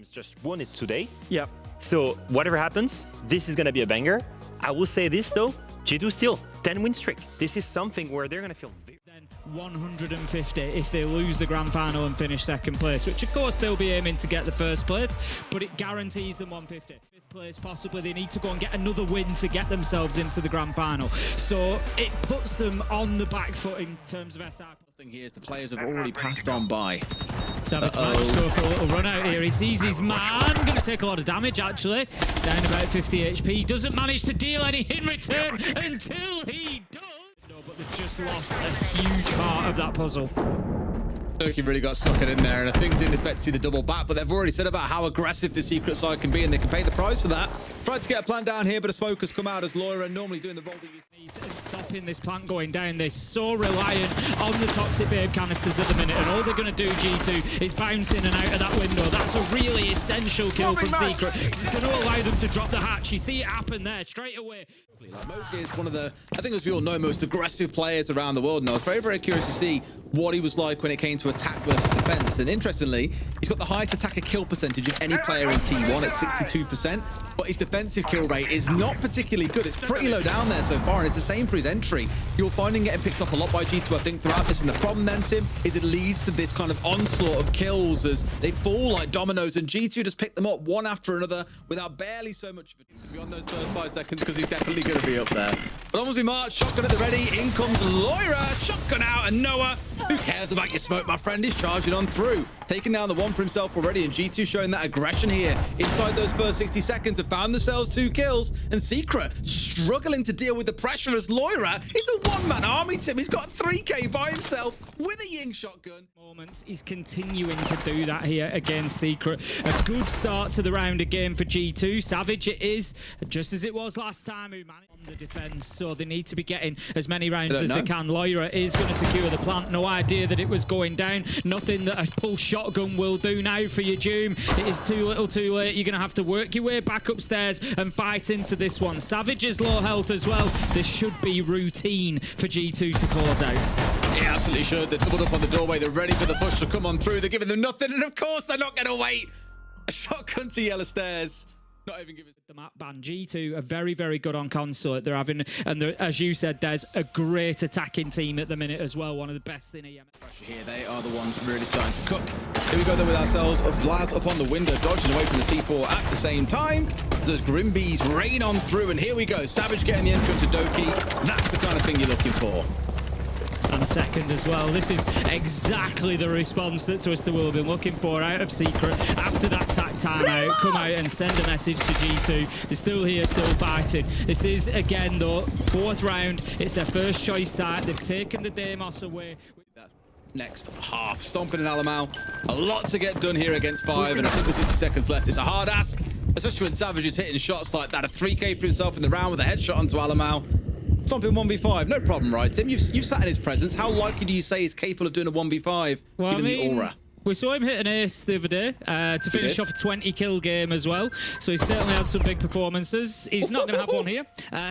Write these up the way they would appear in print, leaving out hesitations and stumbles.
teams just won it today. Yep. So whatever happens, this is going to be a banger. I will say this though, G2 still 10 win streak. This is something where they're going to feel very... Then 150 if they lose the grand final and finish second place, which of course they'll be aiming to get the first place, but it guarantees them 150. Fifth place possibly, they need to go and get another win to get themselves into the grand final. So it puts them on the back foot in terms of SR. The thing here is the players have already passed on by. Savage might just go for a little run out here. He sees his man, going to take a lot of damage actually. Down about 50 HP, doesn't manage to deal any in return until he does. No, but they've just lost a huge part of that puzzle. Turkey really got suckered in there, and I think didn't expect to see the double back, but they've already said about how aggressive the secret side can be, and they can pay the price for that. Tried to get a plant down here, but a smoke has come out as Loira normally doing the role that you and stopping this plant going down. They're so reliant on the toxic babe canisters at the minute, and all they're going to do, G2, is bounce in and out of that window. That's a really essential kill from Secret, because it's going to allow them to drop the hatch. You see it happen there straight away. Like, Moke is one of the, I think as we all know, most aggressive players around the world, and I was very, very curious to see what he was like when it came to attack versus defense. And interestingly, he's got the highest attacker kill percentage of any player in T1 at 62%, but his defensive kill rate is not particularly good. It's pretty low down there so far, and it's the same for his entry. You're finding getting picked up a lot by G2, I think, throughout this. And the problem then, Tim, is it leads to this kind of onslaught of kills as they fall like dominoes, and G2 just pick them up one after another without barely so much beyond those first 5 seconds, because he's definitely going to be up there. But onwards we march, shotgun at the ready, in comes Loira, shotgun out, and Noah, who cares about your smoke, my friend, is charging on through. Taking down the one for himself already, and G2 showing that aggression here inside those first 60 seconds have found themselves 2 kills, and Secret struggling to deal with the pressure as Loira is a one-man army, Tim. He's got 3k by himself with a Ying shotgun. Moments, he's continuing to do that here against Secret. A good start to the round again for G2. Savage it is, just as it was last time, who managed on the defense, so they need to be getting as many rounds as they can. Loira is going to secure the plant. No idea that it was going down. Nothing that a pull shotgun will do now for you, Doom. It is too little too late. You're going to have to work your way back upstairs and fight into this one. Savage is low health as well. This should be routine for G2 to close out. Yeah, absolutely should. They're doubled up on the doorway. They're ready for the push to come on through. They're giving them nothing, and of course they're not going to wait. A shotgun to yellow stairs. Not even giving the map ban. G2 are very, very good on console. They're having, and they're, as you said, there's a great attacking team at the minute as well. One of the best in EM. Here, they are the ones really starting to cook. Here we go then with ourselves. Blaz up on the window, dodging away from the C4 at the same time. Does Grimbees rain on through, and here we go. Savage getting the entry to Doki. That's the kind of thing you're looking for. And second as well. This is exactly the response that Twisted will have been looking for out of Secret. After that tack timeout, come out and send a message to G2. They're still here, still fighting. This is, again, though, 4th round. It's their first choice site. They've taken the Deimos away. Next half, stomping in Alamau. A lot to get done here against 5, and I think there's 60 seconds left. It's a hard ask, especially when Savage is hitting shots like that. A 3k for himself in the round with a headshot onto Alamau. Stomping 1v5, no problem, right, Tim? You've sat in his presence. How likely do you say he's capable of doing a 1v5, given the aura? We saw him hit an ace the other day to finish off a 20-kill game as well. So he's certainly had some big performances. He's not going to have one here.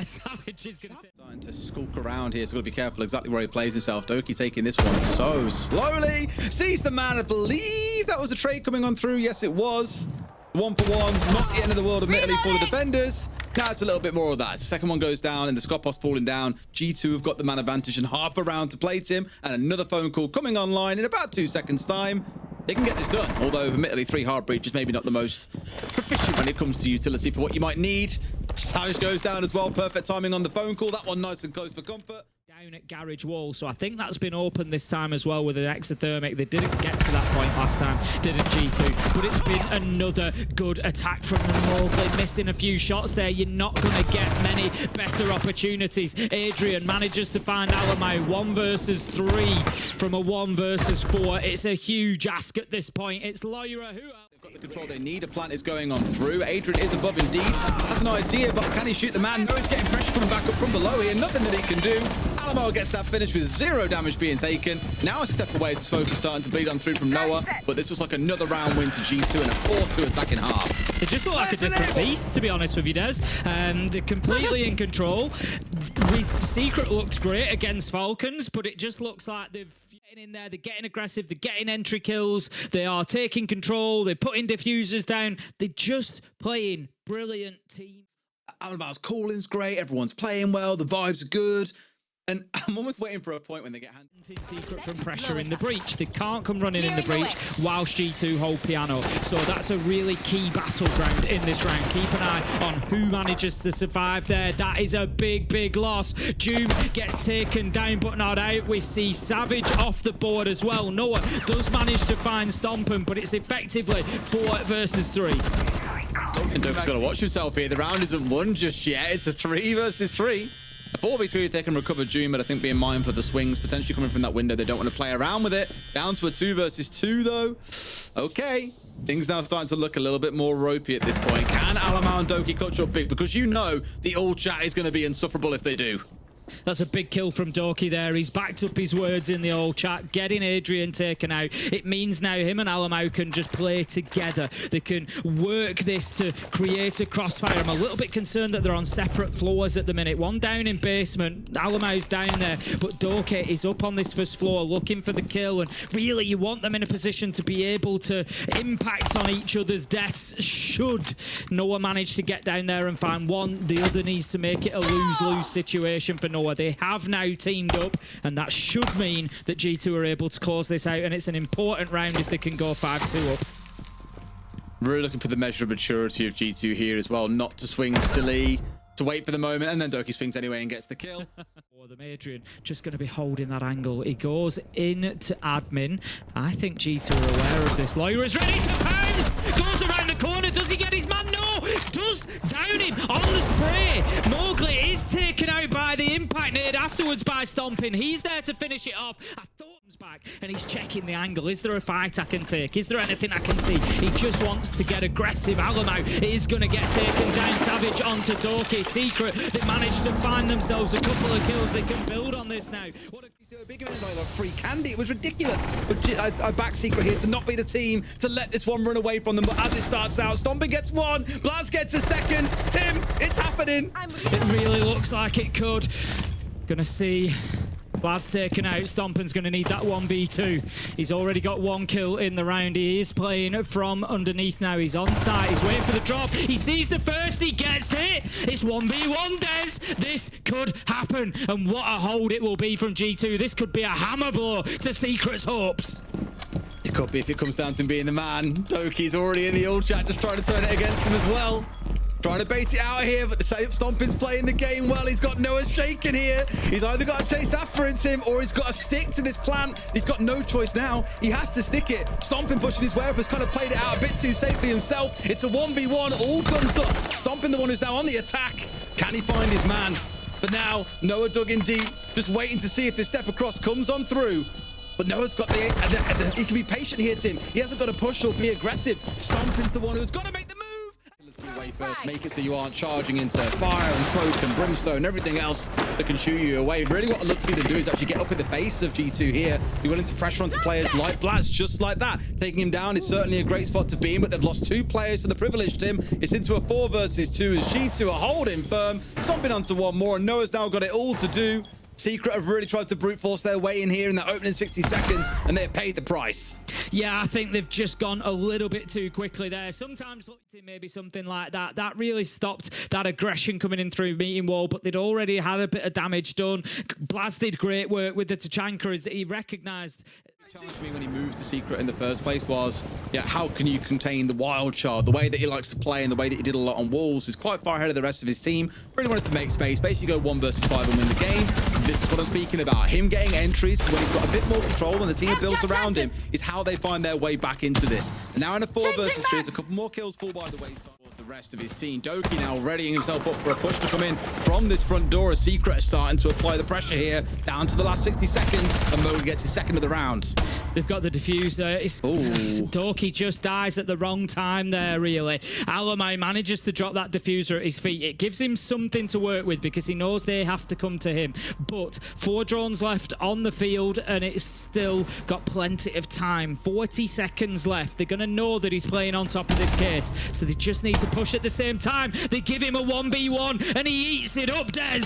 Savage is going to... Starting to skulk around here, so got to be careful exactly where he plays himself. Doki taking this one so slowly. Sees the man. I believe that was a trade coming on through. Yes, it was. 1 for 1. Not the end of the world, admittedly, for the defenders. Now it's a little bit more of that. Second one goes down, and the Scopos falling down. G2 have got the man advantage and half a round to play, Tim. And another phone call coming online in about 2 seconds' time. They can get this done, although admittedly 3 hard breach is maybe not the most proficient when it comes to utility for what you might need. Savage goes down as well. Perfect timing on the phone call. That one nice and close for comfort. Down at Garage Wall, so I think that's been open this time as well with an exothermic. They didn't get to that point last time, didn't G2, but it's been another good attack from the Mowgli. Missing a few shots there, you're not going to get many better opportunities. Adrian manages to find Alamau 1 versus 3 from a 1 versus 4. It's a huge ask at this point. It's Loira who else? Got the control they need. A plant is going on through. Adrian is above indeed. Has an idea, but can he shoot the man? No, he's getting pressure coming back up from below here. Nothing that he can do. Alamau gets that finish with 0 damage being taken. Now a step away as the smoke is starting to bleed on through from Noah. But this was like another round win to G2 and a 4-2 attack in half. They just look like a different beast, to be honest with you, Des. They're completely in control. Secret looked great against Falcons, but it just looks like they've In there, they're getting aggressive, they're getting entry kills, they are taking control, they're putting diffusers down, they're just playing brilliant team. Alamao's calling's great, everyone's playing well, the vibes are good. And I'm almost waiting for a point when they get handed. In secret from pressure in the breach. They can't come running in the breach whilst G2 hold piano. So that's a really key battleground in this round. Keep an eye on who manages to survive there. That is a big, big loss. Doom gets taken down but not out. We see Savage off the board as well. Noah does manage to find Stompin, but it's effectively 4 versus 3. And Dope's got to watch himself here. The round isn't won just yet. It's a 3 versus 3. A 4v3 if they can recover Doom, but I think being mindful of the swings potentially coming from that window, they don't want to play around with it. Down to a 2 versus 2 though. Okay, things now starting to look a little bit more ropey at this point. Can Alamao and Doki clutch up big? Because you know the old chat is going to be insufferable if they do. That's a big kill from Doki there. He's backed up his words in the old chat, getting Adrian taken out. It means now him and Alamao can just play together. They can work this to create a crossfire. I'm a little bit concerned that they're on separate floors at the minute. One down in basement, Alamao's down there, but Doki is up on this first floor looking for the kill, and really you want them in a position to be able to impact on each other's deaths. Should Noah manage to get down there and find one, the other needs to make it a lose-lose situation for Noah. They have now teamed up, and that should mean that G2 are able to close this out, and it's an important round if they can go 5-2 up. Really looking for the measure of maturity of G2 here as well, not to swing silly, to wait for the moment, and then Doki swings anyway and gets the kill. Or the Adrian just going to be holding that angle. He goes into admin. I think G2 are aware of this. Lawyer is ready to pounce! Goes around the corner. Does he get his man? No! Does down him on the spray. Mowgli is taken out by the impact nade afterwards by Stompin. He's there to finish it off. I thought he was back and he's checking the angle. Is there a fight I can take? Is there anything I can see? He just wants to get aggressive. Alamao is going to get taken down. Savage onto Doki. Secret, they managed to find themselves a couple of kills. They can build on this now. What a big event like free candy. It was ridiculous. But I back Secret here to not be the team, to let this one run away from them. But as it starts out, Stompin gets one, Blaz gets a second. Tim, it's happening. It really looks like it could. Gonna see Blaz taken out. Stompin's going to need that 1v2. He's already got 1 kill in the round. He is playing from underneath now. He's on site. He's waiting for the drop. He sees the first. He gets hit. It's 1v1, Des. This could happen. And what a hold it will be from G2. This could be a hammer blow to Secret's hopes. It could be if it comes down to him being the man. Doki's already in the old chat just trying to turn it against him as well. Trying to bait it out here, but the Stompin's playing the game well. He's got Noah shaking here. He's either got to chase after him, Tim, or he's got to stick to this plan. He's got no choice now. He has to stick it. Stompin pushing his way up, has kind of played it out a bit too safely himself. It's a 1v1, all guns up. Stompin the one who's now on the attack. Can he find his man? But now, Noah dug in deep, just waiting to see if this step across comes on through. But Noah's got the he can be patient here, Tim. He hasn't got to push or be aggressive. Stompin's the one who's got to make the move. Way first, make it so you aren't charging into fire and smoke and brimstone and everything else that can shoo you away. Really what I look to see them do is actually get up in the base of G2 here, be willing to pressure onto players like Blaz, just like that. Taking him down is certainly a great spot to be in, but they've lost 2 players for the privilege, Tim. It's into a 4 versus 2 as G2 are holding firm, stomping onto one more, and Noah's now got it all to do. Secret have really tried to brute force their way in here in that opening 60 seconds, and they've paid the price. Yeah, I think they've just gone a little bit too quickly there. Sometimes maybe something like that. That really stopped that aggression coming in through meeting wall, but they'd already had a bit of damage done. Blaz did great work with the Tachanka as he recognised. Challenged me when he moved to Secret in the first place was, yeah, how can you contain the wild child? The way that he likes to play and the way that he did a lot on walls is quite far ahead of the rest of his team. Really wanted to make space, basically go 1 versus 5 and win the game. This is what I'm speaking about. Him getting entries when he's got a bit more control and the team built around him is how they find their way back into this. And now in a 4 versus 3, there's a couple more kills fall by the wayside. The rest of his team. Doki now readying himself up for a push to come in from this front door as Secret is starting to apply the pressure here down to the last 60 seconds, and Mo gets his second of the round. They've got the diffuser. Doki just dies at the wrong time there, really. Alamao manages to drop that diffuser at his feet. It gives him something to work with because he knows they have to come to him. But 4 drones left on the field, and it's still got plenty of time. 40 seconds left. They're going to know that he's playing on top of this case, so they just need to push at the same time. They give him a 1v1 and he eats it up, Des.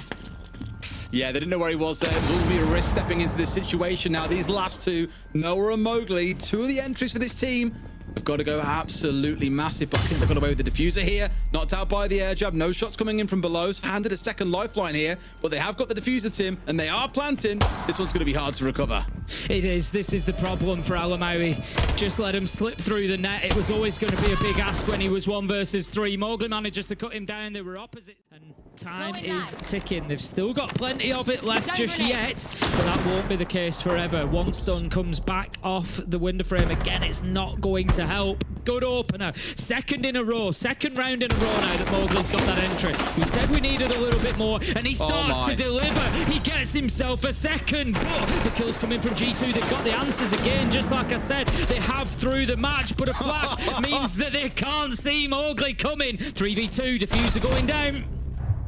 Yeah, they didn't know where he was there. It was all going to be a risk stepping into this situation. Now, these last two, Noah and Mowgli, two of the entries for this team, have got to go absolutely massive, but I think they've got away with the diffuser here. Knocked out by the air jab. No shots coming in from below. So handed a second lifeline here, but they have got the diffuser, Tim, and they are planting. This one's going to be hard to recover. It is. This is the problem for Alamaui. Just let him slip through the net. It was always going to be a big ask when he was 1 versus 3. Mowgli manages to cut him down. They were opposite. And time is ticking. They've still got plenty of it left just yet, but that won't be the case forever. One stun comes back off the window frame. Again, it's not going to help. Good opener. Second in a row. Second round in a row now that Mowgli's got that entry. We said we needed a little bit more, and he starts to deliver. He gets himself a second, but the kills coming from G2. They've got the answers again. Just like I said, they have through the match, but a flash means that they can't see Mowgli coming. 3v2, diffuser going down.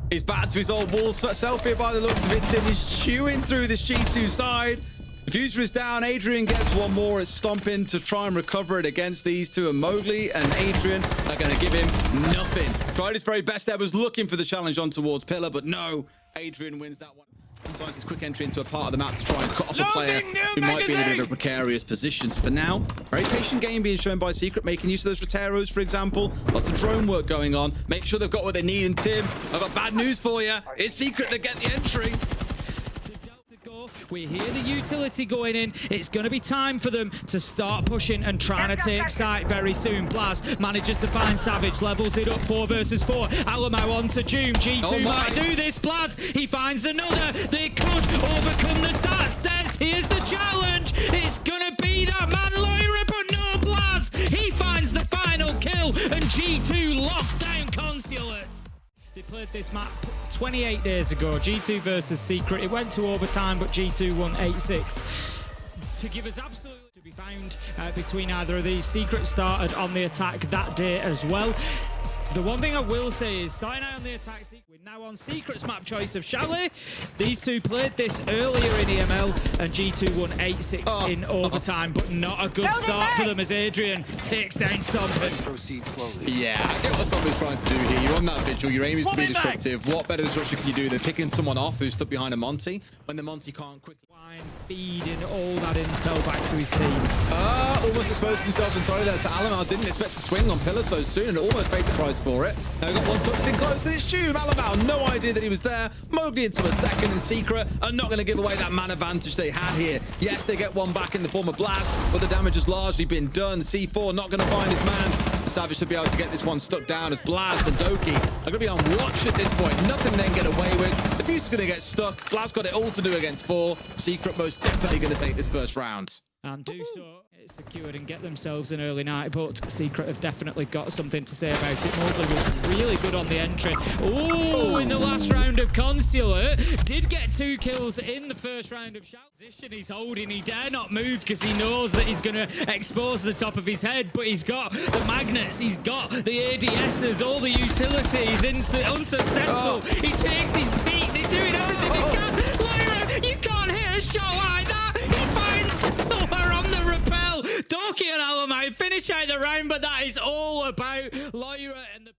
He's back to his old wall self here by the looks of it, Tim. He's chewing through this G2 side. Diffuser is down. Adrian gets one more. It's stomping to try and recover it against these two. And Mowgli and Adrian are going to give him nothing. Tried his very best there. Was looking for the challenge on towards Pillar, but no. Adrian wins that one. Sometimes this quick entry into a part of the map to try and cut off a player who might be in a bit of a precarious position. So for now, very patient game being shown by Secret, making use of those Roteros, for example. Lots of drone work going on. Make sure they've got what they need. And Tim, I've got bad news for you. It's Secret that get the entry. We hear the utility going in. It's going to be time for them to start pushing and trying to take site very soon. Blaz manages to find Savage, levels it up 4 versus 4. Alamo on to Doom. G2 might do this. Blaz, he finds another. They could overcome the stats. Here's the challenge. It's going to be that man Lyra, but no Blaz. He finds the final kill, and G2 locked down Consulate. They played this map 28 days ago, G2 versus Secret. It went to overtime, but G2 won 8-6. To give us absolutely to be found between either of these, Secret started on the attack that day as well. The one thing I will say is, starting out on the attack, we're now on Secret's map choice of Chalet. These two played this earlier in EML, and G2 won 8-6 in overtime, but not a good start for them as Adrian takes down Stompin. Proceed slowly. Yeah, I get what Stompin's trying to do here. You're on that vigil, your aim is to be destructive. What better destruction can you do than picking someone off who's stuck behind a Monty when the Monty can't quickly Feeding all that intel back to his team. Almost exposed himself entirely there to Alamau. Didn't expect to swing on Pillar so soon and almost paid the price for it. Now got one tucked in close to this tube. Alamau, no idea that he was there. Mowgli into a second, and Secret are not going to give away that man advantage they had here. Yes, they get one back in the form of Blast, but the damage has largely been done. C4 not going to find his man. The Savage should be able to get this one stuck down as Blast and Doki are going to be on watch at this point. Nothing they can get away with. The Fuse's going to get stuck. Blast got it all to do against 4. Secret most definitely going to take this first round. And do so. It's secured and get themselves an early night, but Secret have definitely got something to say about it. Mowgli was really good on the entry. Oh, in the last round of Consulate. Did get 2 kills in the first round of Shout. Position he's holding, he dare not move because he knows that he's going to expose the top of his head, but he's got the magnets, he's got the ADSs, all the utilities, unsuccessful. He takes his beat, they're doing everything they can. Lyra, you can't hit a shot like that. He finds Noah on the rappel. Doki and Alamo finish out the round, but that is all about Lyra and the...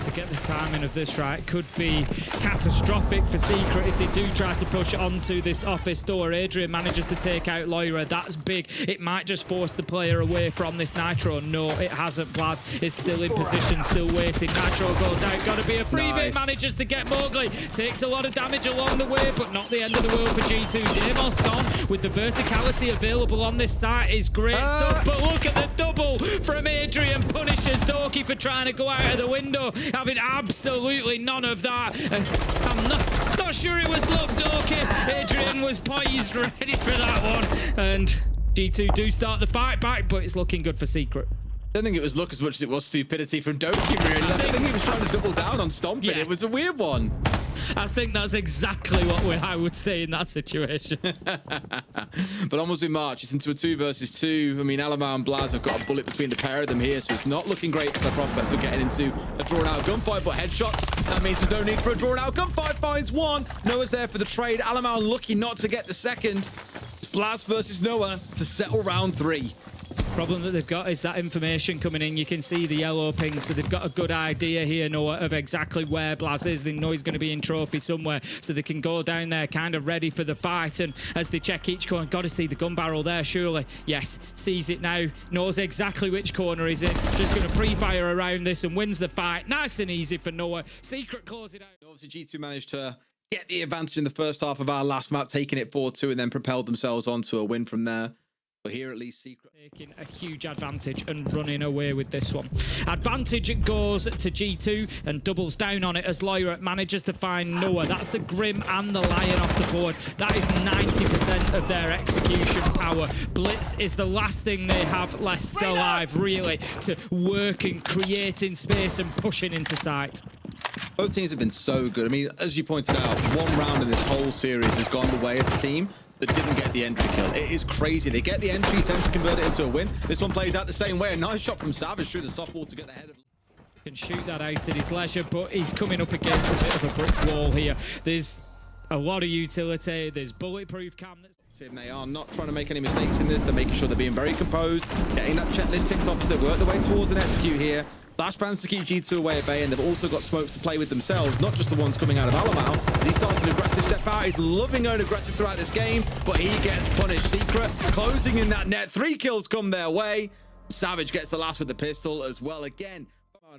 To get the timing of this right could be catastrophic for Secret if they do try to push it onto this office door. Adrian manages to take out Lyra. That's big. It might just force the player away from this Nitro. No, it hasn't. Blaz is still in position, still waiting. Nitro goes out. Got to be a free bit. Manages to get Mowgli. Takes a lot of damage along the way, but not the end of the world for G2. Demos gone with the verticality available on this site is great stuff. But look at the double from Adrian. Punishes Doki for trying to go out of the window. Having absolutely none of that. I'm not sure it was luck, Doki. Adrian was poised, ready for that one. And G2 do start the fight back, but it's looking good for Secret. I don't think it was luck as much as it was stupidity from Doki, really. I think he was trying to double down on Stompin'. Yeah. It was a weird one. I think that's exactly what I would say in that situation. But onwards we march. It's into a 2 versus 2. I mean, Alamo and Blaz have got a bullet between the pair of them here, so it's not looking great for the prospects of getting into a drawn-out gunfight, but headshots, that means there's no need for a drawn-out gunfight. Finds one. Noah's there for the trade. Alamo lucky not to get the second. It's Blaz versus Noah to settle round 3. Problem that they've got is that information coming in. You can see the yellow ping, so they've got a good idea here, Noah, of exactly where Blaz is. They know he's going to be in trophy somewhere, so they can go down there kind of ready for the fight. And as they check each corner, got to see the gun barrel there, surely. Yes, sees it now, knows exactly which corner he's in. Just going to pre-fire around this and wins the fight. Nice and easy for Noah. Secret close it out. Obviously, G2 managed to get the advantage in the first half of our last map, taking it 4-2, and then propelled themselves onto a win from there. But here, at least, Secret taking a huge advantage and running away with this one. Advantage goes to G2 and doubles down on it as Lyra manages to find Noah. That's the Grim and the Lion off the board. That is 90% of their execution power. Blitz is the last thing they have left alive, really, to work and creating space and pushing into sight. Both teams have been so good. I mean, as you pointed out, one round in this whole series has gone the way of the team that didn't get the entry kill. It is crazy. They get the entry, attempt to convert it into a win. This one plays out the same way. A nice shot from Savage through the softball to get ahead of him. Can shoot that out at his leisure, but he's coming up against a bit of a brick wall here. There's a lot of utility. There's bulletproof cam. They are not trying to make any mistakes in this. They're making sure they're being very composed, getting that checklist ticked off as they work their way towards an execute here. Flashbangs to keep G2 away at bay, and they've also got smokes to play with themselves, not just the ones coming out of Alamau. As he starts an aggressive step out, he's loving going aggressive throughout this game, but he gets punished. Secret closing in that net. 3 kills come their way. Savage gets the last with the pistol as well. Again,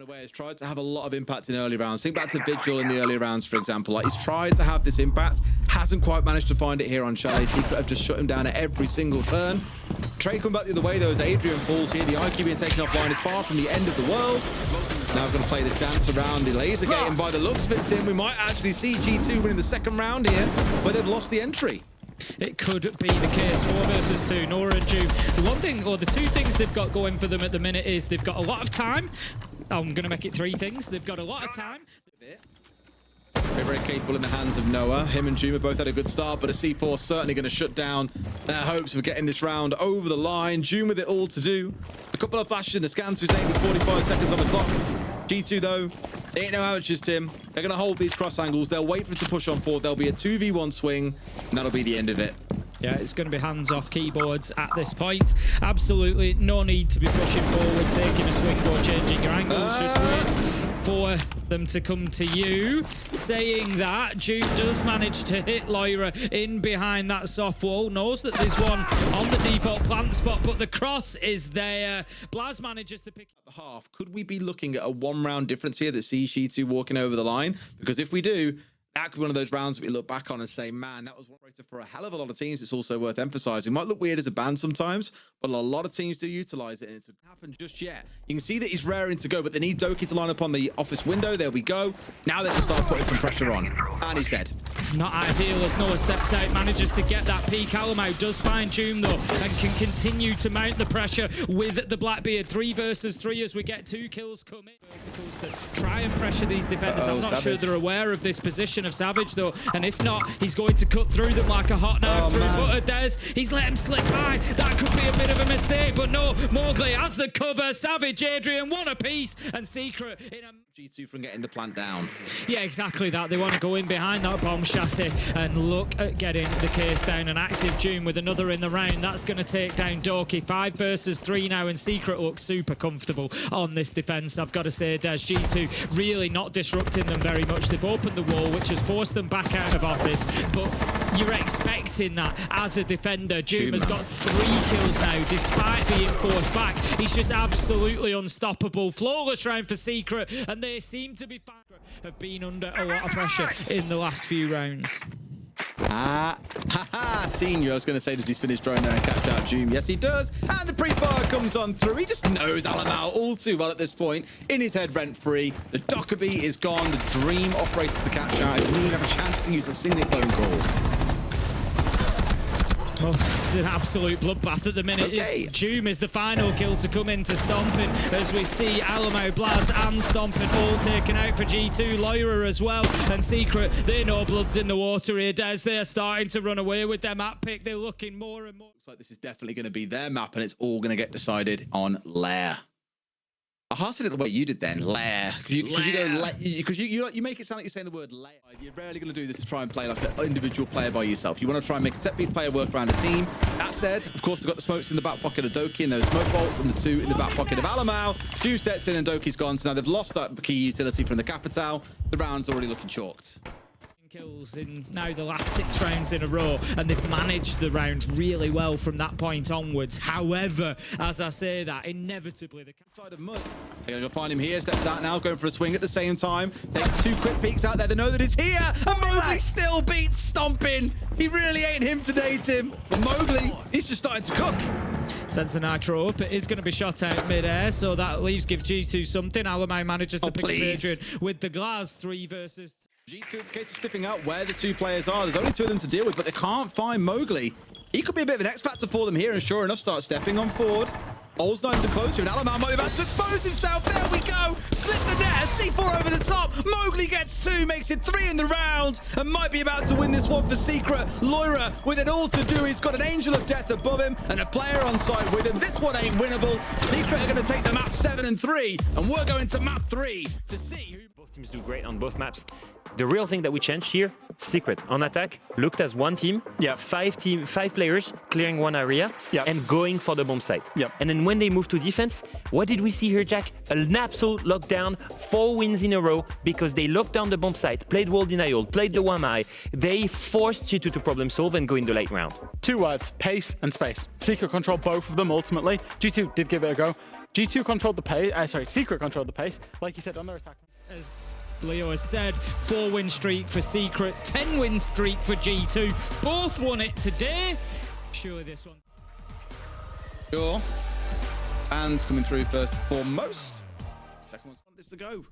away has tried to have a lot of impact in early rounds. Think back to Vigil in the early rounds, for example. Like, he's tried to have this impact, hasn't quite managed to find it here on Chalet. Secret have just shut him down at every single turn. Trade come back the other way though as Adrian falls here. The IQ being taken offline is far from the end of the world. Now we're going to play this dance around the laser gate, and by the looks of it, Tim, we might actually see G2 winning the second round here, where they've lost the entry. It could be the case. 4 versus 2, Nora and Jume. The one thing, or the two things they've got going for them at the minute is they've got a lot of time. I'm going to make it 3 things. They've got a lot of time. Very, very capable in the hands of Noah. Him and Juma both had a good start, but a C4 certainly going to shut down their hopes of getting this round over the line. Juma with it all to do. A couple of flashes in the scan to his aim with 45 seconds on the clock. G2 though, they ain't no amateurs, Tim. They're going to hold these cross angles. They'll wait for it to push on forward. There'll be a 2v1 swing, and that'll be the end of it. Yeah, it's going to be hands-off keyboards at this point. Absolutely no need to be pushing forward, taking a swing or changing your angles. Just wait for them to come to you. Saying that, Jude does manage to hit Lyra in behind that soft wall. Knows that there's one on the default plant spot, but the cross is there. Blaz manages to pick up the half. Could we be looking at a 1-round difference here that sees G2 walking over the line? Because if we do, that could be one of those rounds that we look back on and say, man, that was one rated for a hell of a lot of teams. It's also worth emphasizing. It might look weird as a band sometimes, but a lot of teams do utilize it, and it's not happened just yet. You can see that he's raring to go, but they need Doki to line up on the office window. There we go. Now they can start putting some pressure on, and he's dead. Not ideal as Noah steps out, manages to get that peak. Alamau does find Jume though, and can continue to mount the pressure with the Blackbeard. 3 versus 3 as we get 2 kills coming. Verticals to try and pressure these defenders. I'm not sure they're aware of this position of Savage though, and if not, he's going to cut through them like a hot knife through butter. Des, he's let him slip by. That could be a bit of a mistake, but no, Mowgli has the cover. Savage, Adrian, one apiece, and Secret in a G2 from getting the plant down. Yeah, exactly that. They want to go in behind that bomb chassis and look at getting the case down. An active Jume with another in the round. That's going to take down Doki. 5 versus 3 now, and Secret looks super comfortable on this defense. I've got to say, Des, G2 really not disrupting them very much. They've opened the wall, which has forced them back out of office, but you're expecting that as a defender. Jume has got 3 kills now, despite being forced back. He's just absolutely unstoppable. Flawless round for Secret, and they seem to be have been under a lot of pressure in the last few rounds. Senior, I was going to say, does he's finished throwing there and catch out Jume? Yes, he does. And the pre-fire comes on through. He just knows Alamau all too well at this point. In his head, rent-free. The Dockerby is gone. The dream operator to catch out. He didn't even have a chance to use a single phone call. Oh, it's an absolute bloodbath at the minute. Okay. Jume is the final kill to come into Stomping, as we see Alamau, Blaz and Stomping all taken out for G2. Lyra as well, and Secret, they know blood's in the water here, Des. They're starting to run away with their map pick. They're looking more and more. Looks like this is definitely going to be their map, and it's all going to get decided on Lair. I hearted it the way you did then, lair. Because you make it sound like you're saying the word lair. You're rarely going to do this to try and play like an individual player by yourself. You want to try and make a set-piece player work around a team. That said, of course, they've got the smokes in the back pocket of Doki and those smoke bolts, and the 2 in the back pocket of Alamau. Ju sets in and Doki's gone, so now they've lost that key utility from the Capitale. The round's already looking chalked. Kills in now the last 6 rounds in a row, and they've managed the round really well from that point onwards. However, as I say that, inevitably the side of mud. They're gonna find him here, steps out now, going for a swing at the same time. Takes 2 quick peeks out there. They know that he's here, and Mowgli still beats Stomping. He really ain't him today, Tim. But Mowgli, he's just starting to cook. Sends the nitro up. It is going to be shot out mid-air, so that leaves give G2 something. Alamau manages to pick up Adrian with the glass 3 versus. G2, it's a case of sniffing out where the 2 players are. There's only 2 of them to deal with, but they can't find Mowgli. He could be a bit of an X-factor for them here, and sure enough, start stepping on forward. All's nice and closer, and Alamau might be about to expose himself. There we go. Slip the net. C4 over the top. Mowgli gets 2, makes it 3 in the round, and might be about to win this one for Secret. Loira with it all to do. He's got an Angel of Death above him and a player on side with him. This one ain't winnable. Secret are going to take the map 7 and 3, and we're going to map 3 to see who. Both teams do great on both maps. The real thing that we changed here, Secret on attack looked as one team, 5 players clearing one area and going for the bomb site. And then when they moved to defense, what did we see here, Jack? An absolute lockdown, 4 wins in a row because they locked down the bomb site, played wall denial, played the 1i. They forced G2 to problem solve and go in the late round. 2 words, pace and space. Secret controlled both of them ultimately. G2 did give it a go. G2 controlled the pace, Secret controlled the pace. Like you said, on their attack. As Leo has said, 4-win streak for Secret, 10-win streak for G2. Both won it today. Surely this one. Sure. Fans coming through first and foremost. Second one's on this to go.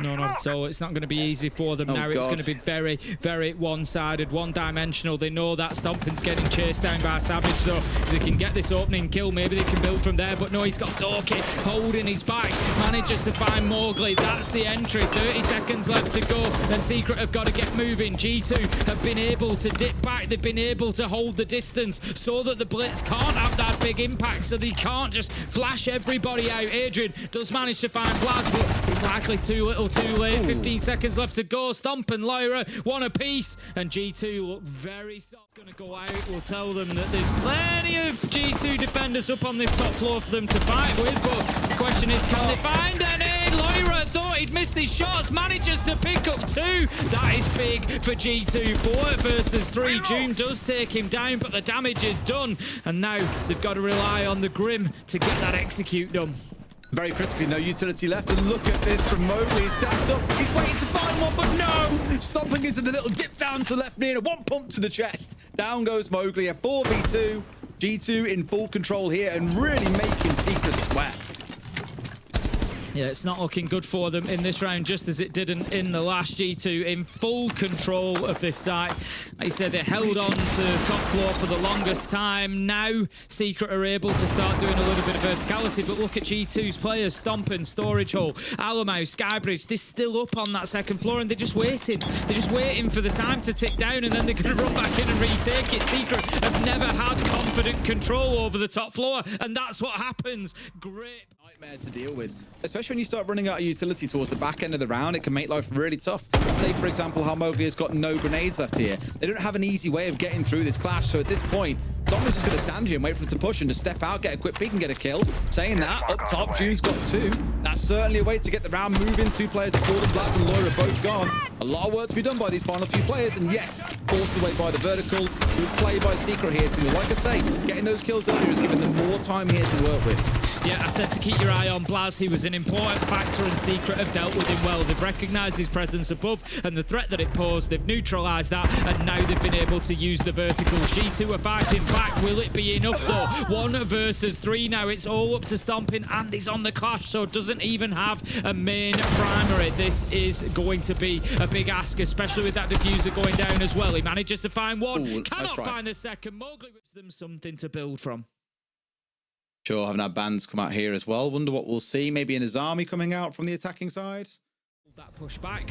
No, not at all. It's not going to be easy for them now. It's going to be very, very one-sided, one-dimensional. They know that Stomping's getting chased down by Savage, so if they can get this opening kill, maybe they can build from there. But no, he's got Doki holding his back. Manages to find Mowgli. That's the entry. 30 seconds left to go. Then Secret have got to get moving. G2 have been able to dip back. They've been able to hold the distance so that the Blitz can't have that big impact, so they can't just flash everybody out. Adrian does manage to find Blaz, but it's likely too little too late. 15 seconds left to go. Stomp and Lyra one apiece, and G2 look very soft. Going to go out. We'll tell them that there's plenty of G2 defenders up on this top floor for them to fight with, but the question is, can they find any? Lyra thought he'd missed his shots, manages to pick up 2. That is big for G2. 4 versus 3. June does take him down, but the damage is done, and now they've got to rely on the Grim to get that execute done. Very critically, no utility left, and look at this from Mowgli. He's stacked up, he's waiting to find one, but no! Stomping into the little dip down to the left knee and a 1 pump to the chest. Down goes Mowgli, a 4v2. G2 in full control here and really making Secret sweat. Yeah, it's not looking good for them in this round, just as it didn't in the last. G2 in full control of this site. Like you said, they held on to top floor for the longest time. Now, Secret are able to start doing a little bit of verticality, but look at G2's players, Stomping, Storage Hole, Alamau, Skybridge. They're still up on that second floor, and they're just waiting. They're just waiting for the time to tick down, and then they're going to run back in and retake it. Secret have never had confident control over the top floor, and that's what happens. Great nightmare to deal with, especially when you start running out of utility towards the back end of the round. It can make life really tough. Say, for example, how Mowgli has got no grenades left here. They don't have an easy way of getting through this clash, so at this point, someone's just going to stand here and wait for them to push and to step out, get a quick peek and get a kill. Saying that, up top, June's got 2. That's certainly a way to get the round moving. 2 players, Gordon, Blaz and Loira both gone. A lot of work to be done by these final few players, and yes, forced away by the vertical. Good play by Secret here, too. Like I say, getting those kills earlier is giving them more time here to work with. Yeah, I said to keep your eye on Blaz. He was an important factor, and Secret have dealt with him well. They've recognised his presence above and the threat that it posed. They've neutralised that, and now they've been able to use the vertical. G2 are fighting back. Will it be enough, though? 1 versus 3 now. It's all up to Stomping, and he's on the clash, so doesn't even have a main primary. This is going to be a big ask, especially with that diffuser going down as well. He manages to find 1. Ooh, cannot find the second. Mowgli gives them something to build from. Sure, having our bands come out here as well. Wonder what we'll see. Maybe an Azami coming out from the attacking side. That push back.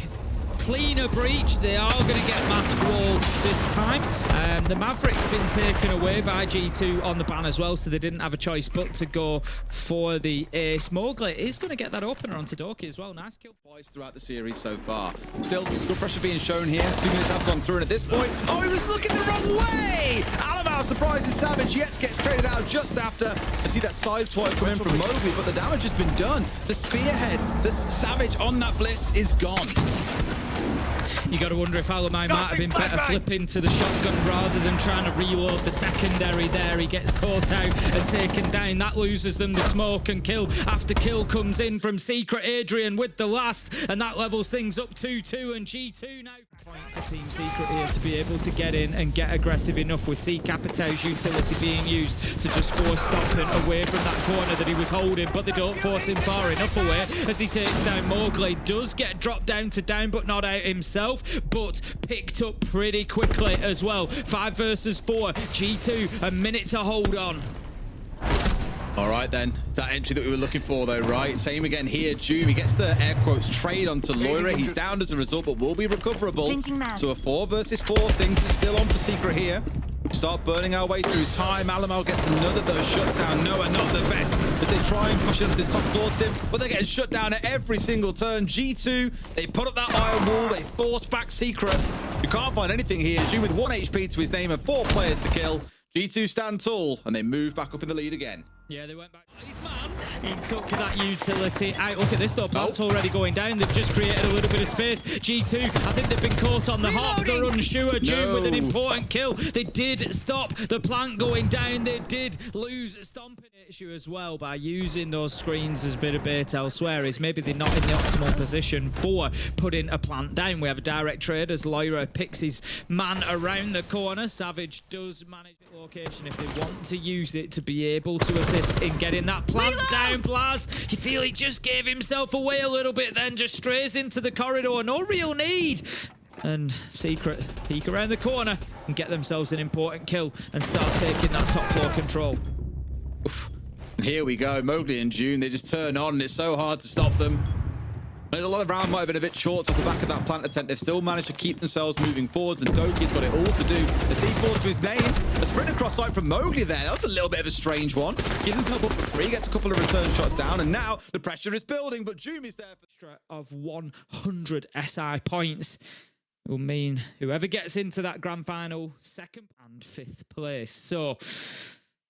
cleaner breach. They are going to get mask wall this time. The Maverick's been taken away by G2 on the ban as well, so they didn't have a choice but to go for the ace. Mowgli is going to get that opener onto Doki as well. Nice kill. Twice throughout the series so far. Still, good pressure being shown here. 2 minutes have gone through, and at this point, oh, he was looking the wrong way! Alamau surprising Savage, yes, gets traded out just after. I see that side swipe coming from Mowgli, but the damage has been done. The spearhead, the Savage on that blitz is gone. You got to wonder if Alamau might have been better flipping to the shotgun rather than trying to reload the secondary there. He gets caught out and taken down. That loses them the smoke and kill. After kill comes in from Secret. Adrian with the last, and that levels things up 2-2, and G2 now. Point for Team Secret here to be able to get in and get aggressive enough with C Capitão's utility being used to just force stopping away from that corner that he was holding, but they don't force him far enough away as he takes down Mowgli. Does get dropped down to down, but not out himself, but picked up pretty quickly as well. 5 versus 4. G2, a minute to hold on. All right, then. It's that entry that we were looking for, though, right? Same again here. Joom, he gets the air quotes trade onto Loira. He's down as a result, but will be recoverable. So a 4 versus 4. Things are still on for Secret here. Start burning our way through time. Alamau gets another of those shuts down. Noah, not the best, as they try and push into this top floor, Tim, but they're getting shut down at every single turn. G2, they put up that iron wall. They force back Secret. You can't find anything here. Joom with 1 HP to his name and 4 players to kill. G2 stand tall, and they move back up in the lead again. Yeah, they went back. He's man. He took that utility out. Look at this though. Plant's already going down. They've just created a little bit of space. G2, I think they've been caught on the hop. They're unsure. Joom with an important kill. They did stop the plant going down. They did lose stomping issue as well by using those screens as a bit of bait elsewhere. Is maybe they're not in the optimal position for putting a plant down. We have a direct trade as Loira picks his man around the corner. Savage does manage the location if they want to use it to be able to assist in getting that plant down. Blaz, you feel he just gave himself away a little bit then, just strays into the corridor. No real need. And Secret peek around the corner and get themselves an important kill and start taking that top floor control. Oof. Here we go. Mowgli and Joom, they just turn on, and it's so hard to stop them. A lot of round might have been a bit short off the back of that plant attempt. They've still managed to keep themselves moving forwards, and Doki's got it all to do. A C4 to his name. A sprint across sight from Mowgli there. That was a little bit of a strange one. Gives himself up for free, gets a couple of return shots down, and now the pressure is building, but Joom is there for of 100 SI points. It will mean whoever gets into that grand final, 2nd and 5th place. So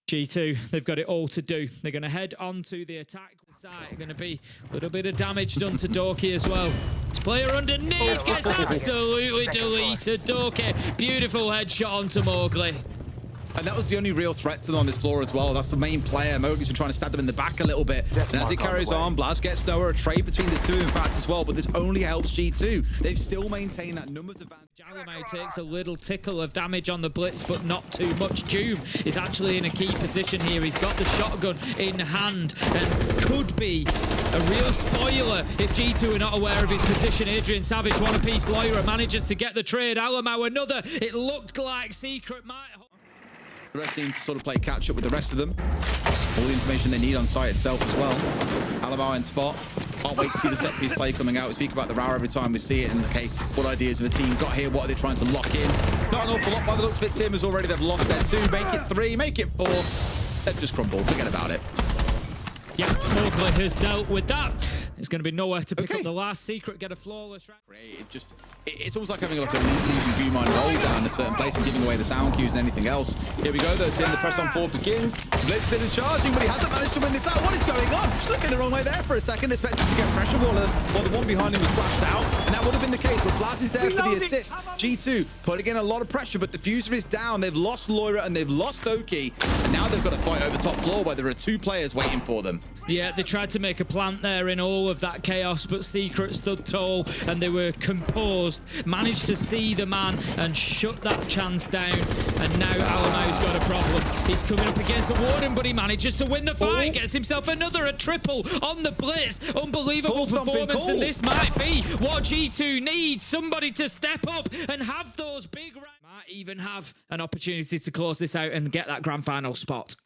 G2, they've got it all to do. They're going to head on to the attack side. Going to be a little bit of damage done to Doki as well. This player underneath gets absolutely deleted. Doki, beautiful headshot onto Mowgli. And that was the only real threat to them on this floor as well. That's the main player. Mowgli's been trying to stab them in the back a little bit. And as it carries on, Blaz gets Noah, a trade between the two, in fact, as well. But this only helps G2. They've still maintained that numbers advantage. Alamau takes a little tickle of damage on the blitz, but not too much. Joom is actually in a key position here. He's got the shotgun in hand and could be a real spoiler if G2 are not aware of his position. Adrian Savage, one apiece. Loira manages to get the trade. Alamau another. It looked like Secret might... The rest need to sort of play catch up with the rest of them. All the information they need on site itself as well. Alamau in spot. Can't wait to see the set piece play coming out. We speak about the RAW every time we see it. And okay, what ideas of a team got here? What are they trying to lock in? Not an awful lot by the looks of it. Tim is already, they've lost their 2. Make it 3, make it 4. They've just crumbled. Forget about it. Yeah, Mowgli has dealt with that. It's going to be nowhere to pick up the last. Secret get a flawless round. Great. It's almost like having like a leaving view mine roll down a certain place and giving away the sound cues and anything else. Here we go though, Tim. The press on forward begins. Blitz in and charging, but he hasn't managed to win this out. What is going on? Just looking the wrong way there for a second. Expected to get pressure while the one behind him was flashed out. And that would have been the case, but Blaz is there for the assist. G2 putting in a lot of pressure, but Diffuser is down. They've lost Loira and they've lost Doki. And now they've got to fight over top floor where there are 2 players waiting for them. Yeah, they tried to make a plant there in all of that chaos, but Secret stood tall and they were composed, managed to see the man and shut that chance down. And now Alamau's got a problem. He's coming up against the Warden, but he manages to win the fight, gets himself a triple on the blitz. Unbelievable performance, and this might be what G2 needs. Somebody to step up and have those big rounds. Might even have an opportunity to close this out and get that grand final spot.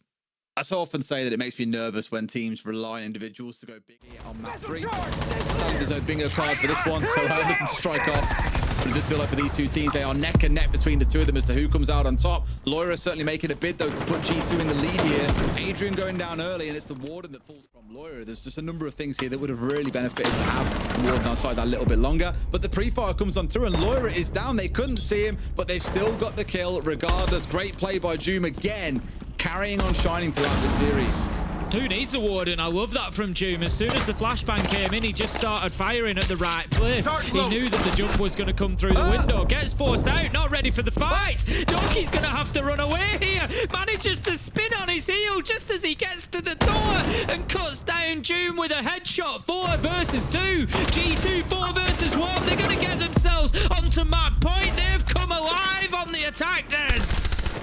I so often say that it makes me nervous when teams rely on individuals to go big on map 3. Sadly, there's no bingo card for this one, so looking to strike off. But it does feel like for these two teams, they are neck and neck between the two of them as to who comes out on top. Loira certainly making a bid, though, to put G2 in the lead here. Adrian going down early, and it's the Warden that falls from Loira. There's just a number of things here that would have really benefited to have Warden outside that little bit longer. But the pre-fire comes on through, and Loira is down. They couldn't see him, but they've still got the kill regardless. Great play by Joom again, carrying on shining throughout the series. Who needs a Warden? I love that from Joom. As soon as the flashbang came in, he just started firing at the right place. He knew that the jump was going to come through the window. Gets forced out, not ready for the fight. Donkey's going to have to run away here. Manages to spin on his heel just as he gets to the door and cuts down Joom with a headshot. 4 versus 2. G2 4 versus 1. They're going to get themselves onto map point. They've come alive on the attack, Des.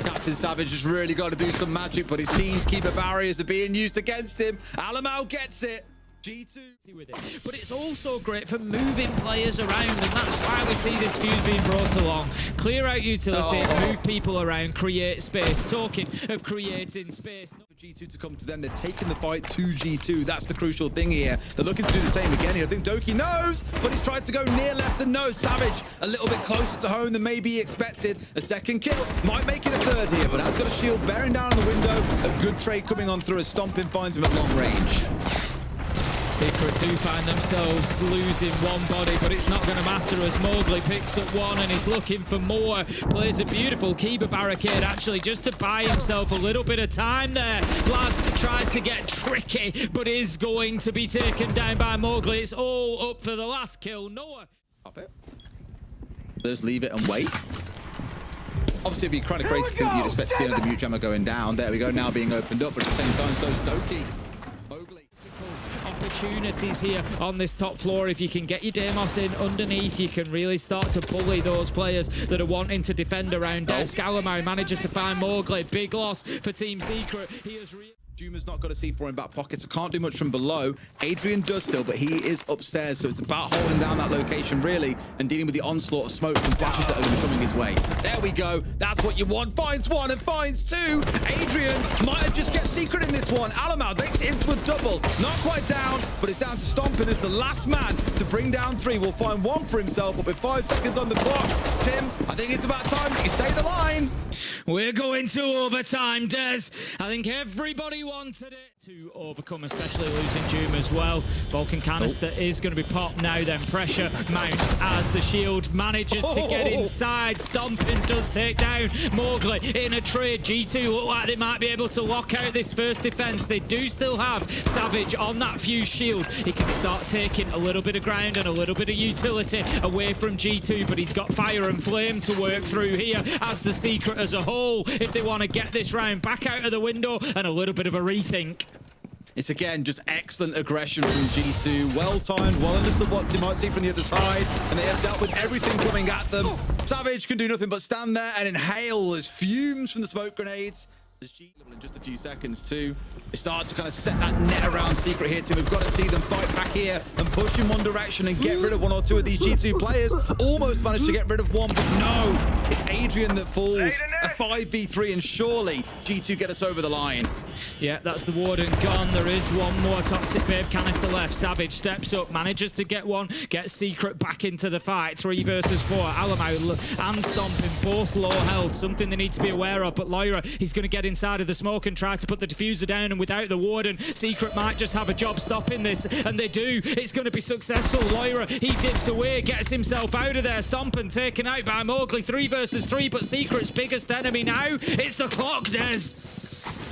Captain Savage has really got to do some magic, but his team's keeper barriers are being used against him. Alamau gets it. G2 with it. But it's also great for moving players around, and that's why we see this fuse being brought along. Clear out utility, move people around, create space. Talking of creating space. For G2 to come to them, they're taking the fight to G2. That's the crucial thing here. They're looking to do the same again here. I think Doki knows, but he's tried to go near left and no. Savage a little bit closer to home than maybe expected. A second kill might make it a third here, but has got a shield bearing down on the window. A good trade coming on through as Stomping finds him at long range. Secret do find themselves losing one body, but it's not going to matter as Mowgli picks up one and is looking for more. Plays a beautiful Kiba barricade, actually, just to buy himself a little bit of time there. Blast tries to get tricky, but is going to be taken down by Mowgli. It's all up for the last kill. Noah. Up it. Just leave it and wait. Obviously, it'd be kind of crazy to think you'd expect to see another mute jammer going down. There we go, now being opened up, but at the same time, so is Doki. Opportunities here on this top floor. If you can get your Deimos in underneath, you can really start to bully those players that are wanting to defend around desk. Alamau manages to find Mowgli. Big loss for Team Secret. He has Juma's not got a C4 in back pocket, so can't do much from below. Adrian does still, but he is upstairs, so it's about holding down that location, really, and dealing with the onslaught of smokes and flashes that are going to be coming his way. There we go. That's what you want. Finds one and finds two. Adrian might have just kept Secret in this one. Alamau makes it into a double. Not quite down, but it's down to Stomping as the last man to bring down 3. Will find 1 for himself, but with 5 seconds on the clock. Tim, I think it's about time that you stay the line. We're going to overtime, Des. I think everybody wanted it to overcome, especially losing Joom as well. Vulcan canister is going to be popped now, then pressure mounts as the shield manages to get inside. Stomping does take down Mowgli in a trade. G2 look like they might be able to lock out this first defense. They do still have Savage on that fuse shield. He can start taking a little bit of ground and a little bit of utility away from G2, but he's got fire and flame to work through here as the Secret as a whole, if they want to get this round back out of the window and a little bit of a rethink. It's again just excellent aggression from G2. Well timed, well understood what you might see from the other side, and they have dealt with everything coming at them. Savage can do nothing but stand there and inhale as fumes from the smoke grenades. As G in just a few seconds too. They start to kind of set that net around Secret here, Tim. We've got to see them fight back here and push in one direction and get rid of 1 or 2 of these G2 players. Almost managed to get rid of 1, but no. It's Adrian that falls. A 5v3, and surely G2 get us over the line. Yeah, that's the Warden gone. There is one more Toxic Babe canister left. Savage steps up, manages to get one, gets Secret back into the fight. 3 versus 4. Alamau and Stomping, both low health. Something they need to be aware of, but Loira, he's going to get inside of the smoke and try to put the diffuser down, and without the Warden, Secret might just have a job stopping this, and they do. It's going to be successful. Loira, he dips away, gets himself out of there. Stomping taken out by Mowgli. 3 versus 3, but Secret's biggest enemy now, it's the clock, Des.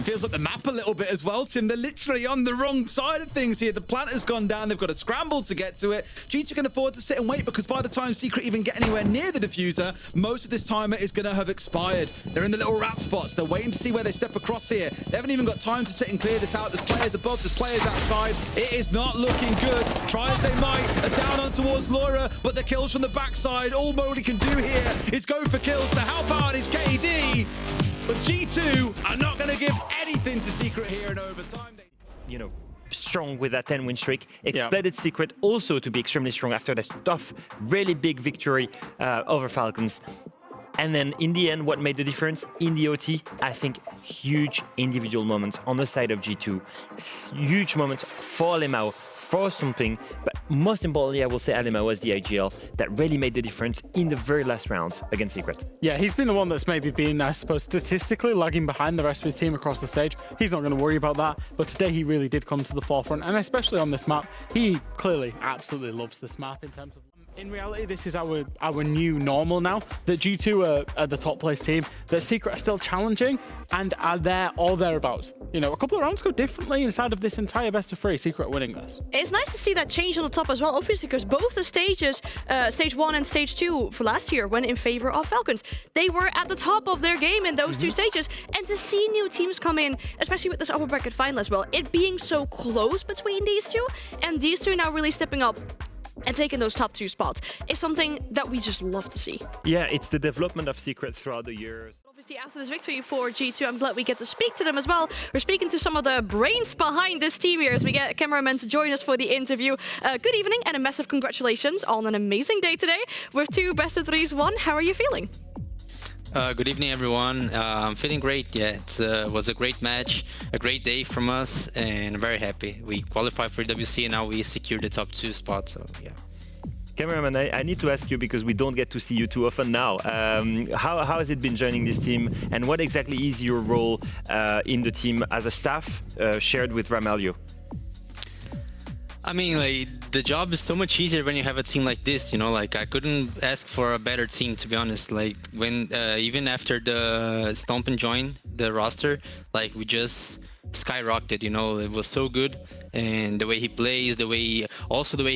Feels like the map a little bit as well, Tim. They're literally on the wrong side of things here. The plant has gone down. They've got to scramble to get to it. G2 can afford to sit and wait, because by the time Secret even get anywhere near the diffuser, most of this timer is going to have expired. They're in the little rat spots. They're waiting to see where they step across here. They haven't even got time to sit and clear this out. There's players above, there's players outside. It is not looking good. Try as they might. Down on towards Laura, but the kills from the backside. All Mowgli can do here is go for kills to help out his KD. But G2 are not going to give anything to Secret here in overtime. You know, strong with that 10-win streak. Expected Secret also to be extremely strong after that tough, really big victory over Falcons. And then in the end, what made the difference in the OT? I think huge individual moments on the side of G2, huge moments for Alemao, for Stomping, but most importantly, I will say Alemao was the IGL that really made the difference in the very last rounds against Secret. Yeah, he's been the one that's maybe been, I suppose, statistically lagging behind the rest of his team across the stage. He's not going to worry about that, but today he really did come to the forefront, and especially on this map, he clearly absolutely loves this map in terms of... In reality, this is our new normal now, that G2 are the top place team, that Secret are still challenging and are there or thereabouts. You know, a couple of rounds go differently inside of this entire best of 3. Secret winning this. It's nice to see that change on the top as well, obviously, because both the stages, stage 1 and stage 2 for last year went in favor of Falcons. They were at the top of their game in those two stages, and to see new teams come in, especially with this upper bracket final as well, it being so close between these two, and these two now really stepping up and taking those top 2 spots is something that we just love to see. Yeah, it's the development of Secret throughout the years. Obviously, after this victory for G2, I'm glad we get to speak to them as well. We're speaking to some of the brains behind this team here as we get a cameraman to join us for the interview. Good evening and a massive congratulations on an amazing day today with 2 best of 3s won. How are you feeling? Good evening, everyone. I'm feeling great. Yeah, it was a great match, a great day from us, and I'm very happy. We qualified for WC, and now we secured the top 2 spot. So yeah. Cameraman, I need to ask you because we don't get to see you too often now. How has it been joining this team, and what exactly is your role in the team as a staff shared with Ramalho? I mean, like, the job is so much easier when you have a team like this, you know, like, I couldn't ask for a better team, to be honest. Like, when, even after the Stompin joined the roster, like, we just skyrocketed, you know, it was so good. And the way he plays, the way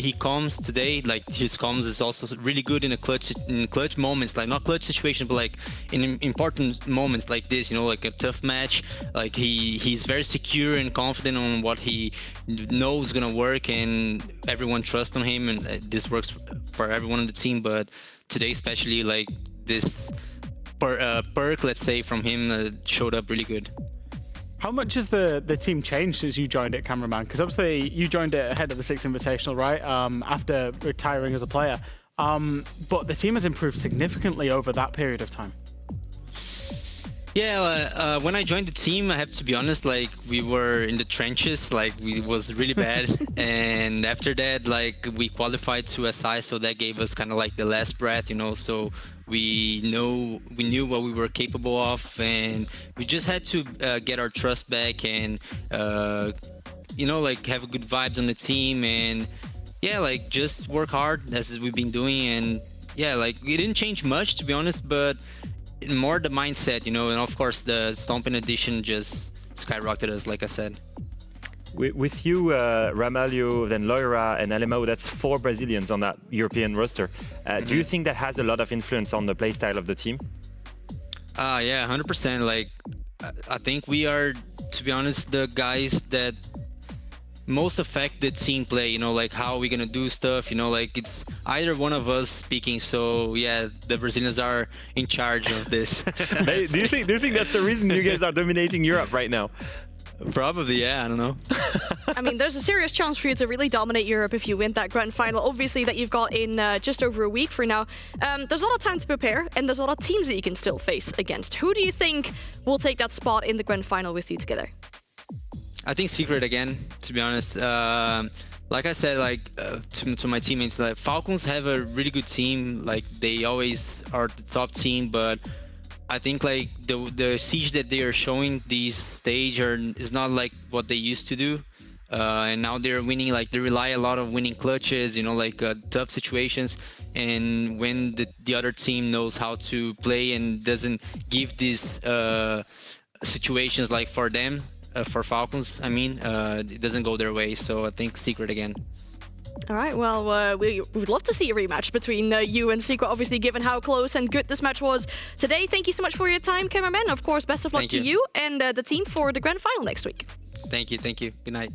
he comes today, like his comms is also really good in clutch moments, like not clutch situations, but like in important moments like this, you know, like a tough match. Like he's very secure and confident on what he knows is gonna work, and everyone trusts on him, and this works for everyone on the team. But today, especially, like this perk, let's say, from him showed up really good. How much has the team changed since you joined it, cameraman? Because obviously you joined it ahead of the 6th Invitational, right? After retiring as a player. But the team has improved significantly over that period of time. Yeah, when I joined the team, I have to be honest, like we were in the trenches, like it was really bad. And after that, like we qualified to SI, so that gave us kind of like the last breath, you know, so we knew what we were capable of, and we just had to get our trust back and, you know, like have good vibes on the team, and yeah, like just work hard as we've been doing. And yeah, like it didn't change much, to be honest, but more the mindset, you know, and of course the Stompin edition just skyrocketed us, like I said. With you, Ramalho, then Loira and Alemao, that's 4 Brazilians on that European roster. Do you think that has a lot of influence on the playstyle of the team? Yeah, 100%. Like, I think we are, to be honest, the guys that most affect the team play, you know, like how we're gonna do stuff, you know, like it's either one of us speaking. So yeah, the Brazilians are in charge of this. Hey, do you think that's the reason you guys are dominating Europe right now? Probably, yeah, I don't know. I mean, there's a serious chance for you to really dominate Europe if you win that grand final, obviously, that you've got in just over a week for now. There's a lot of time to prepare, and there's a lot of teams that you can still face against. Who do you think will take that spot in the grand final with you together? I think Secret again, to be honest. Like I said, like to my teammates, like Falcons have a really good team. Like they always are the top team, but I think like the siege that they are showing these stage is not like what they used to do. And now they're winning, like they rely a lot of winning clutches, you know, like tough situations. And when the other team knows how to play and doesn't give these situations like for them, for Falcons, I mean, it doesn't go their way. So I think Secret again. All right, well, we would love to see a rematch between you and Secret, obviously, given how close and good this match was today. Thank you so much for your time, cameraman. Of course, best of luck to you and the team for the grand final next week. Thank you. Good night.